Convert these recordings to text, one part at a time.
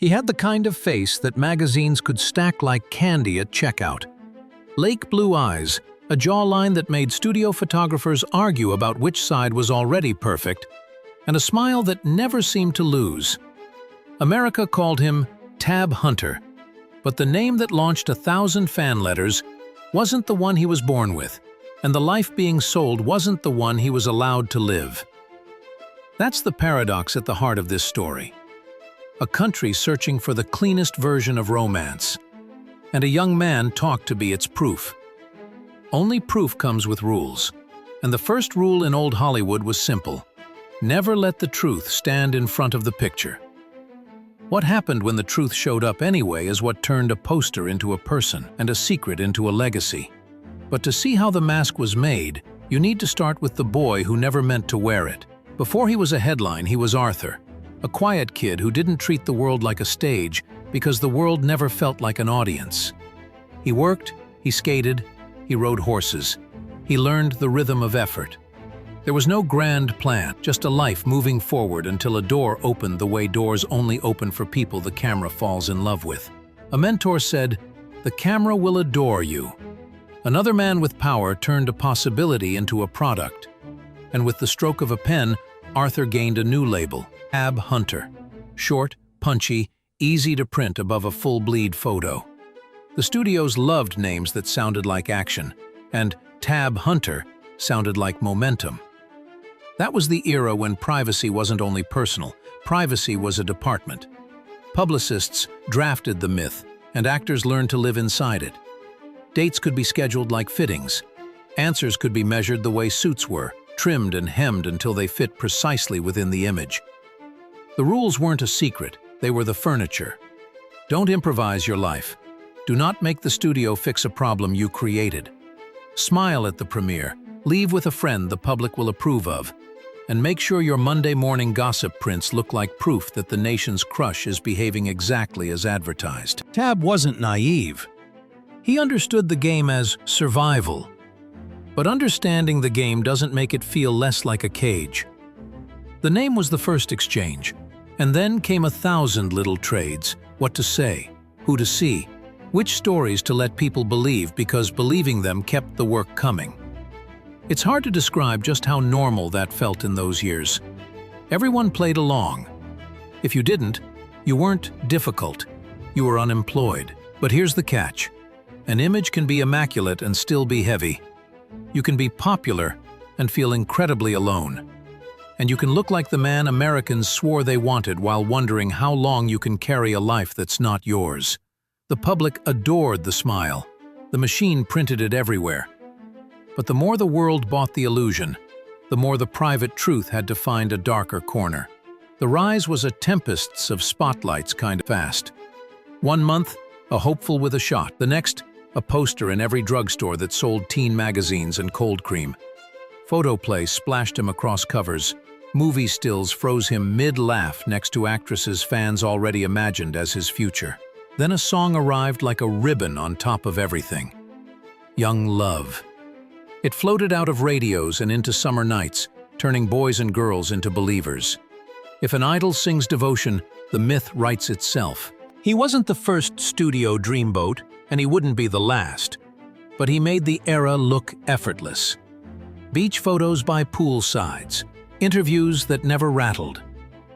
He had the kind of face that magazines could stack like candy at checkout. Lake blue eyes, a jawline that made studio photographers argue about which side was already perfect, and a smile that never seemed to lose. America called him Tab Hunter, but the name that launched 1,000 fan letters wasn't the one he was born with, and the life being sold wasn't the one he was allowed to live. That's the paradox at the heart of this story. A country searching for the cleanest version of romance, and a young man talked to be its proof. Only proof comes with rules, and the first rule in old Hollywood was simple: never let the truth stand in front of the picture. What happened when the truth showed up anyway is what turned a poster into a person and a secret into a legacy. But to see how the mask was made, you need to start with the boy who never meant to wear it. Before he was a headline, he was Arthur, a quiet kid who didn't treat the world like a stage because the world never felt like an audience. He worked, he skated, he rode horses. He learned the rhythm of effort. There was no grand plan, just a life moving forward until a door opened the way doors only open for people the camera falls in love with. A mentor said, "The camera will adore you." Another man with power turned a possibility into a product. And with the stroke of a pen, Arthur gained a new label, Tab Hunter. Short, punchy, easy to print above a full-bleed photo. The studios loved names that sounded like action, and Tab Hunter sounded like momentum. That was the era when privacy wasn't only personal, privacy was a department. Publicists drafted the myth, and actors learned to live inside it. Dates could be scheduled like fittings. Answers could be measured the way suits were, trimmed and hemmed until they fit precisely within the image. The rules weren't a secret, they were the furniture. Don't improvise your life. Do not make the studio fix a problem you created. Smile at the premiere, leave with a friend the public will approve of, and make sure your Monday morning gossip prints look like proof that the nation's crush is behaving exactly as advertised. Tab wasn't naive. He understood the game as survival. But understanding the game doesn't make it feel less like a cage. The name was the first exchange, and then came 1,000 little trades: what to say, who to see, which stories to let people believe because believing them kept the work coming. It's hard to describe just how normal that felt in those years. Everyone played along. If you didn't, you weren't difficult, you were unemployed. But here's the catch. An image can be immaculate and still be heavy. You can be popular and feel incredibly alone. And you can look like the man Americans swore they wanted while wondering how long you can carry a life that's not yours. The public adored the smile. The machine printed it everywhere. But the more the world bought the illusion, the more the private truth had to find a darker corner. The rise was a tempests of spotlights kind of fast. 1 month, a hopeful with a shot. The next, a poster in every drugstore that sold teen magazines and cold cream. Photoplay splashed him across covers. Movie stills froze him mid-laugh next to actresses fans already imagined as his future. Then a song arrived like a ribbon on top of everything. Young Love. It floated out of radios and into summer nights, turning boys and girls into believers. If an idol sings devotion, the myth writes itself. He wasn't the first studio dreamboat, and he wouldn't be the last. But he made the era look effortless. Beach photos by poolsides, interviews that never rattled.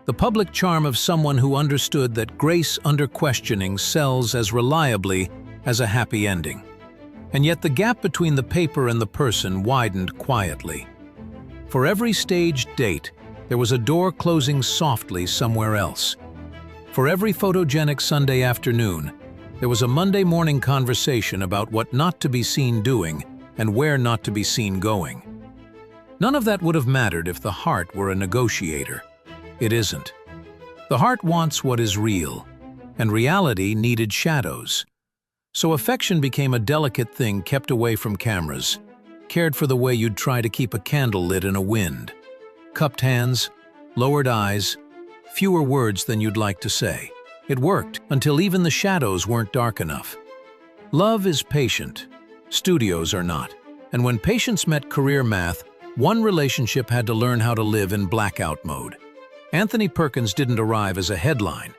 The public charm of someone who understood that grace under questioning sells as reliably as a happy ending. And yet the gap between the paper and the person widened quietly. For every staged date, there was a door closing softly somewhere else. For every photogenic Sunday afternoon, there was a Monday morning conversation about what not to be seen doing and where not to be seen going. None of that would have mattered if the heart were a negotiator. It isn't. The heart wants what is real, and reality needed shadows. So affection became a delicate thing kept away from cameras, cared for the way you'd try to keep a candle lit in a wind. Cupped hands, lowered eyes, fewer words than you'd like to say. It worked until even the shadows weren't dark enough. Love is patient. Studios are not. And when patience met career math, one relationship had to learn how to live in blackout mode. Anthony Perkins didn't arrive as a headline.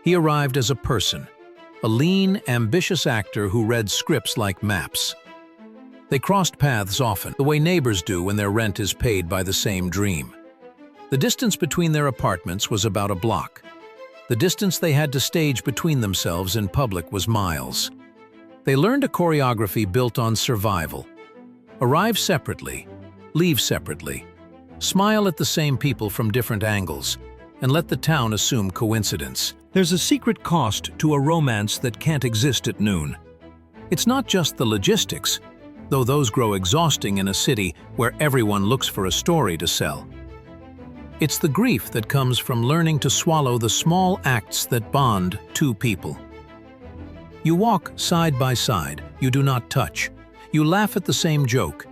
He arrived as a person, a lean, ambitious actor who read scripts like maps. They crossed paths often, the way neighbors do when their rent is paid by the same dream. The distance between their apartments was about a block. The distance they had to stage between themselves in public was miles. They learned a choreography built on survival. Arrive separately, leave separately, smile at the same people from different angles, and let the town assume coincidence. There's a secret cost to a romance that can't exist at noon. It's not just the logistics, though those grow exhausting in a city where everyone looks for a story to sell. It's the grief that comes from learning to swallow the small acts that bond two people. You walk side by side, you do not touch. You laugh at the same joke.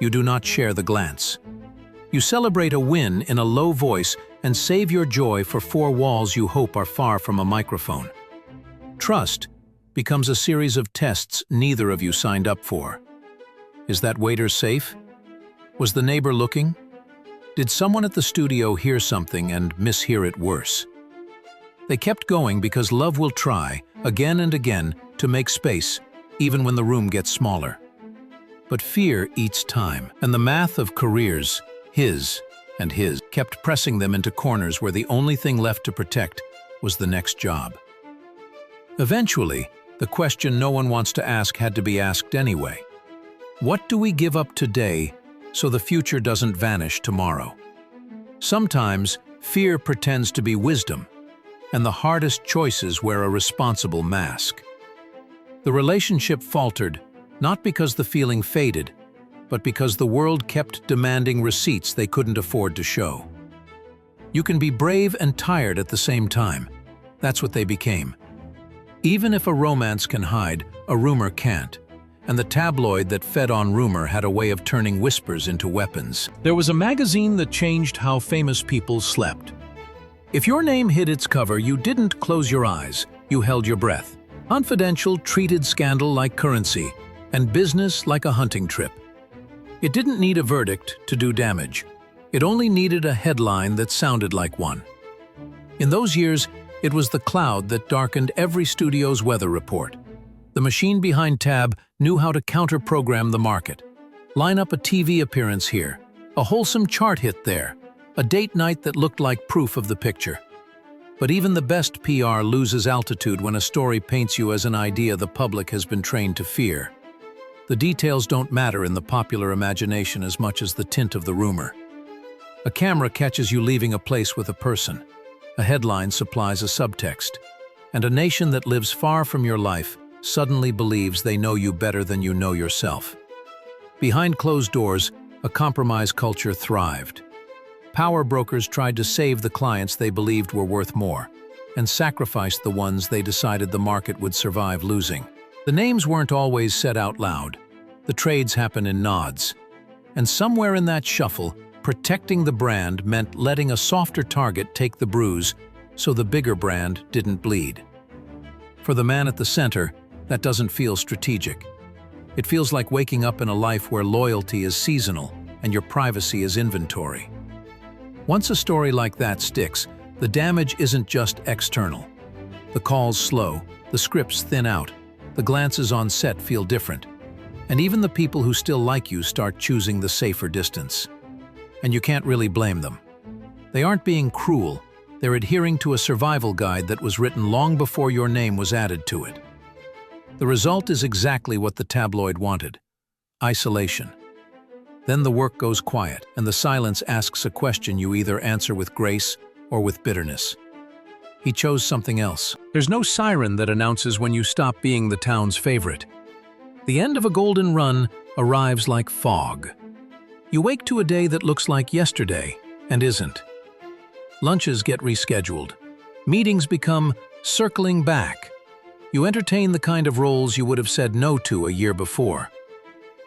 You do not share the glance. You celebrate a win in a low voice and save your joy for four walls you hope are far from a microphone. Trust becomes a series of tests neither of you signed up for. Is that waiter safe? Was the neighbor looking? Did someone at the studio hear something and mishear it worse? They kept going because love will try, again and again, to make space, even when the room gets smaller. But fear eats time, and the math of careers, his and his, kept pressing them into corners where the only thing left to protect was the next job. Eventually, the question no one wants to ask had to be asked anyway. What do we give up today so the future doesn't vanish tomorrow? Sometimes, fear pretends to be wisdom, and the hardest choices wear a responsible mask. The relationship faltered, not because the feeling faded, but because the world kept demanding receipts they couldn't afford to show. You can be brave and tired at the same time. That's what they became. Even if a romance can hide, a rumor can't. And the tabloid that fed on rumor had a way of turning whispers into weapons. There was a magazine that changed how famous people slept. If your name hit its cover, you didn't close your eyes, you held your breath. Confidential treated scandal like currency, and business like a hunting trip. It didn't need a verdict to do damage. It only needed a headline that sounded like one. In those years, it was the cloud that darkened every studio's weather report. The machine behind Tab knew how to counter-program the market. Line up a TV appearance here, a wholesome chart hit there, a date night that looked like proof of the picture. But even the best PR loses altitude when a story paints you as an idea the public has been trained to fear. The details don't matter in the popular imagination as much as the tint of the rumor. A camera catches you leaving a place with a person. A headline supplies a subtext. And a nation that lives far from your life suddenly believes they know you better than you know yourself. Behind closed doors, a compromise culture thrived. Power brokers tried to save the clients they believed were worth more, and sacrificed the ones they decided the market would survive losing. The names weren't always said out loud. The trades happen in nods. And somewhere in that shuffle, protecting the brand meant letting a softer target take the bruise so the bigger brand didn't bleed. For the man at the center, that doesn't feel strategic. It feels like waking up in a life where loyalty is seasonal and your privacy is inventory. Once a story like that sticks, the damage isn't just external. The calls slow, the scripts thin out, the glances on set feel different, and even the people who still like you start choosing the safer distance. And you can't really blame them. They aren't being cruel, they're adhering to a survival guide that was written long before your name was added to it. The result is exactly what the tabloid wanted: isolation. Then the work goes quiet, and the silence asks a question you either answer with grace or with bitterness. He chose something else. There's no siren that announces when you stop being the town's favorite. The end of a golden run arrives like fog. You wake to a day that looks like yesterday and isn't. Lunches get rescheduled. Meetings become circling back. You entertain the kind of roles you would have said no to a year before.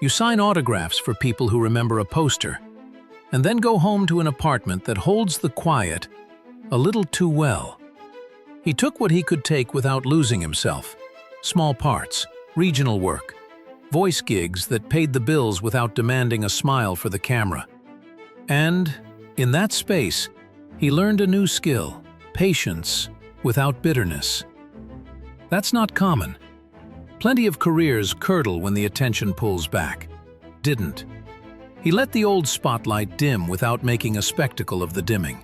You sign autographs for people who remember a poster, and then go home to an apartment that holds the quiet a little too well. He took what he could take without losing himself. Small parts, regional work, voice gigs that paid the bills without demanding a smile for the camera. And, in that space, he learned a new skill: patience without bitterness. That's not common. Plenty of careers curdle when the attention pulls back. Didn't. He let the old spotlight dim without making a spectacle of the dimming.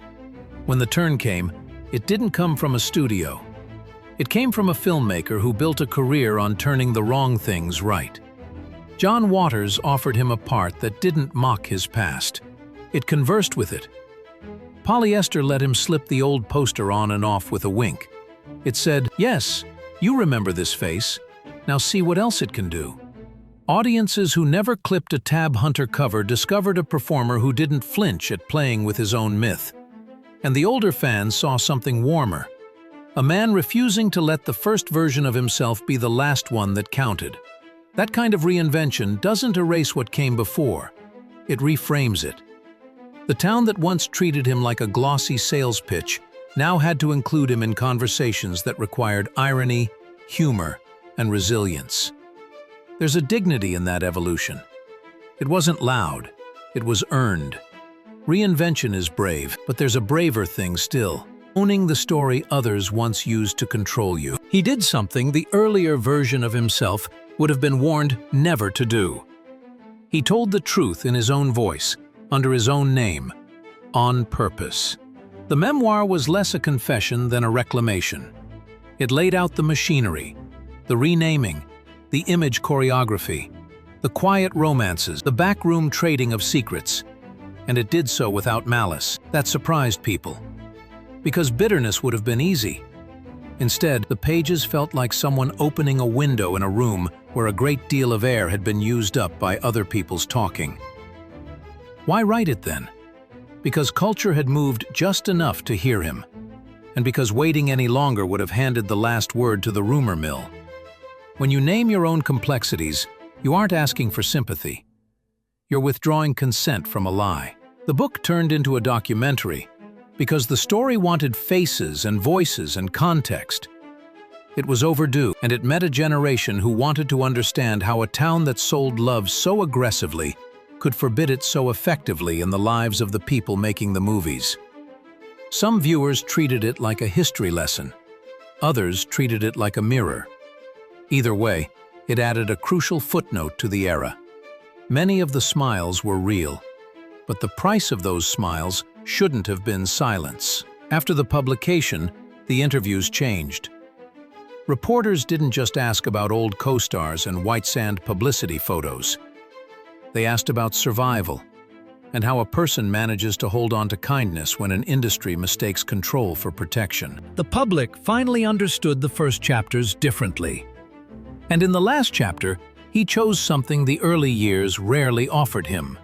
When the turn came, it didn't come from a studio. It came from a filmmaker who built a career on turning the wrong things right. John Waters offered him a part that didn't mock his past. It conversed with it. Polyester let him slip the old poster on and off with a wink. It said, "Yes, you remember this face. Now see what else it can do." Audiences who never clipped a Tab Hunter cover discovered a performer who didn't flinch at playing with his own myth. And the older fans saw something warmer. A man refusing to let the first version of himself be the last one that counted. That kind of reinvention doesn't erase what came before. It reframes it. The town that once treated him like a glossy sales pitch now had to include him in conversations that required irony, humor, and resilience. There's a dignity in that evolution. It wasn't loud, it was earned. Reinvention is brave, but there's a braver thing still: owning the story others once used to control you. He did something the earlier version of himself would have been warned never to do. He told the truth in his own voice, under his own name, on purpose. The memoir was less a confession than a reclamation. It laid out the machinery, the renaming, the image choreography, the quiet romances, the backroom trading of secrets, and it did so without malice. That surprised people. Because bitterness would have been easy. Instead, the pages felt like someone opening a window in a room where a great deal of air had been used up by other people's talking. Why write it then? Because culture had moved just enough to hear him, and because waiting any longer would have handed the last word to the rumor mill. When you name your own complexities, you aren't asking for sympathy. You're withdrawing consent from a lie. The book turned into a documentary because the story wanted faces and voices and context. It was overdue, and it met a generation who wanted to understand how a town that sold love so aggressively could forbid it so effectively in the lives of the people making the movies. Some viewers treated it like a history lesson. Others treated it like a mirror. Either way, it added a crucial footnote to the era. Many of the smiles were real, but the price of those smiles shouldn't have been silence. After the publication, the interviews changed. Reporters didn't just ask about old co-stars and white sand publicity photos. They asked about survival and how a person manages to hold on to kindness when an industry mistakes control for protection. The public finally understood the first chapters differently. And in the last chapter, he chose something the early years rarely offered him: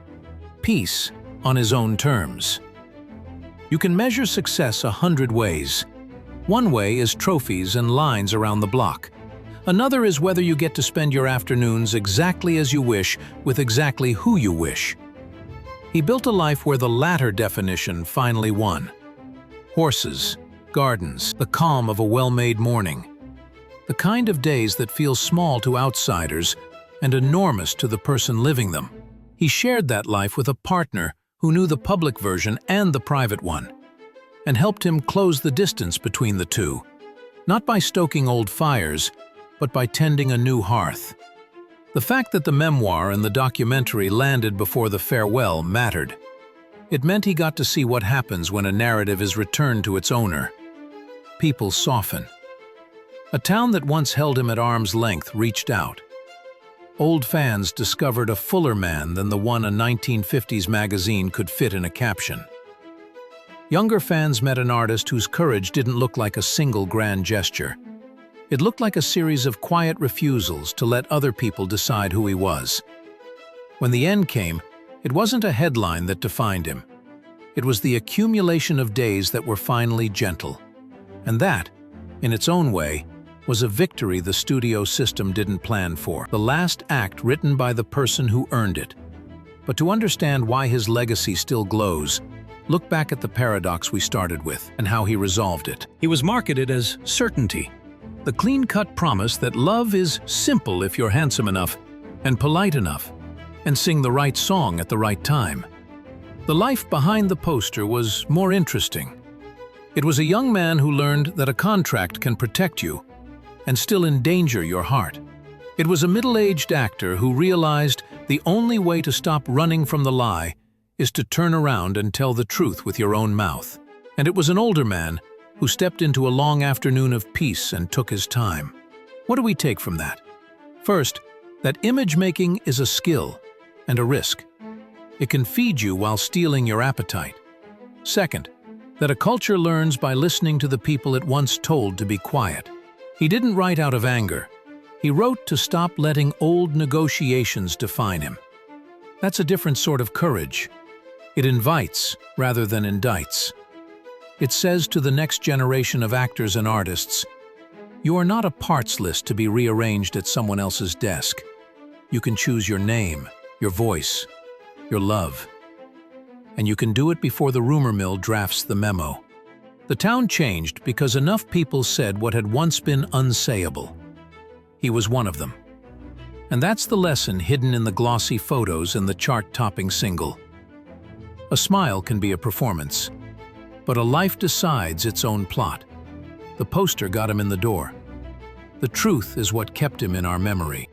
peace on his own terms. You can measure success 100 ways. One way is trophies and lines around the block. Another is whether you get to spend your afternoons exactly as you wish with exactly who you wish. He built a life where the latter definition finally won. Horses, gardens, the calm of a well-made morning. The kind of days that feel small to outsiders and enormous to the person living them. He shared that life with a partner who knew the public version and the private one, and helped him close the distance between the two, not by stoking old fires, but by tending a new hearth. The fact that the memoir and the documentary landed before the farewell mattered. It meant he got to see what happens when a narrative is returned to its owner. People soften. A town that once held him at arm's length reached out. Old fans discovered a fuller man than the one a 1950s magazine could fit in a caption. Younger fans met an artist whose courage didn't look like a single grand gesture. It looked like a series of quiet refusals to let other people decide who he was. When the end came, it wasn't a headline that defined him. It was the accumulation of days that were finally gentle. And that, in its own way, was a victory the studio system didn't plan for. The last act written by the person who earned it. But to understand why his legacy still glows, look back at the paradox we started with and how he resolved it. He was marketed as certainty, the clean-cut promise that love is simple if you're handsome enough and polite enough and sing the right song at the right time. The life behind the poster was more interesting. It was a young man who learned that a contract can protect you and still endanger your heart. It was a middle-aged actor who realized the only way to stop running from the lie is to turn around and tell the truth with your own mouth. And it was an older man who stepped into a long afternoon of peace and took his time. What do we take from that? First, that image-making is a skill and a risk. It can feed you while stealing your appetite. Second, that a culture learns by listening to the people it once told to be quiet. He didn't write out of anger. He wrote to stop letting old negotiations define him. That's a different sort of courage. It invites rather than indicts. It says to the next generation of actors and artists, you are not a parts list to be rearranged at someone else's desk. You can choose your name, your voice, your love. And you can do it before the rumor mill drafts the memo. The town changed because enough people said what had once been unsayable. He was one of them. And that's the lesson hidden in the glossy photos and the chart-topping single. A smile can be a performance, but a life decides its own plot. The poster got him in the door. The truth is what kept him in our memory.